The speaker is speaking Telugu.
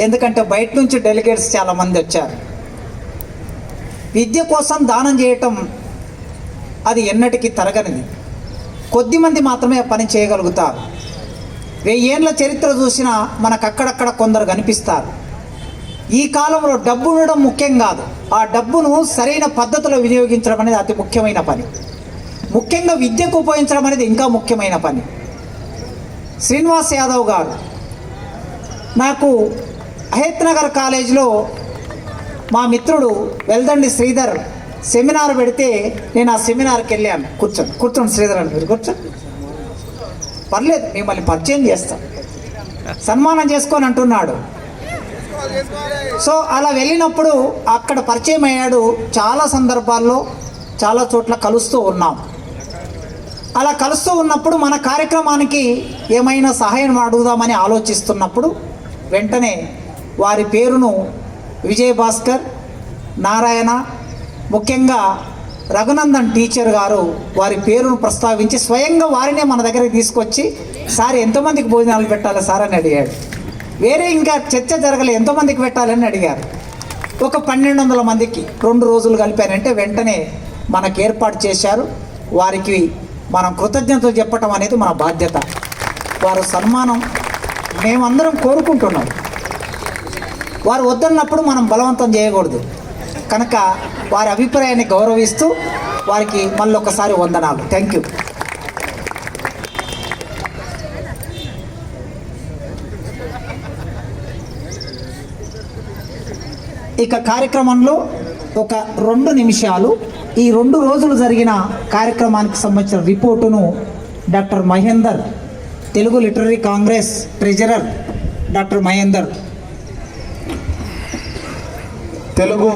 ఎందుకంటే బయట నుంచి డెలిగేట్స్ చాలామంది వచ్చారు. విద్య కోసం దానం చేయటం అది ఎన్నటికీ తరగనిది. కొద్దిమంది మాత్రమే ఆ పని చేయగలుగుతారు. 1000 ఏళ్ళ చరిత్ర చూసినా మనకు అక్కడక్కడ కొందరు కనిపిస్తారు. ఈ కాలంలో డబ్బు ఉండడం ముఖ్యం కాదు, ఆ డబ్బును సరైన పద్ధతిలో వినియోగించడం అనేది అతి ముఖ్యమైన పని. ముఖ్యంగా విద్యకు ఉపయోగించడం అనేది ఇంకా ముఖ్యమైన పని. శ్రీనివాస్ యాదవ్ గారు నాకు అహేత్ నగర్ కాలేజీలో మా మిత్రుడు వెల్దండి శ్రీధర్ సెమినార్ పెడితే నేను ఆ సెమినార్కి వెళ్ళాను. కూర్చోండి శ్రీధర్ అని, మీరు కూర్చోండి, పర్లేదు మిమ్మల్ని పరిచయం చేస్తాం, సన్మానం చేసుకొని అంటున్నాడు. సో అలా వెళ్ళినప్పుడు అక్కడ పరిచయం అయ్యాడు. చాలా సందర్భాల్లో చాలా చోట్ల కలుస్తూ ఉన్నాం. అలా కలుస్తూ ఉన్నప్పుడు మన కార్యక్రమానికి ఏమైనా సహాయం అడుగుదామని ఆలోచిస్తున్నప్పుడు వెంటనే వారి పేరును విజయభాస్కర్, నారాయణ, ముఖ్యంగా రఘునందన్ టీచర్ గారు వారి పేరును ప్రస్తావించి స్వయంగా వారినే మన దగ్గరికి తీసుకొచ్చి, సార్ ఎంతమందికి భోజనాలు పెట్టాలి సార్ అని అడిగాడు. వేరే ఇంకా చర్చ జరగలే, ఎంతమందికి పెట్టాలని అడిగారు. ఒక 1200 మందికి 2 రోజులు కలిపానంటే వెంటనే మనకు ఏర్పాటు చేశారు. వారికి మనం కృతజ్ఞతలు చెప్పటం అనేది మన బాధ్యత. వారు సన్మానం మేమందరం కోరుకుంటున్నాం. వారు వద్దన్నప్పుడు మనం బలవంతం చేయకూడదు కనుక వారి అభిప్రాయాన్ని గౌరవిస్తూ వారికి మళ్ళీ ఒకసారి వందనాలు. Thank you. ఇక కార్యక్రమంలో ఒక 2 నిమిషాలు ఈ 2 రోజులు జరిగిన కార్యక్రమానికి సంబంధించిన రిపోర్టును doctor Mahender, Telugu Literary Congress treasurer doctor Mahender. Telugu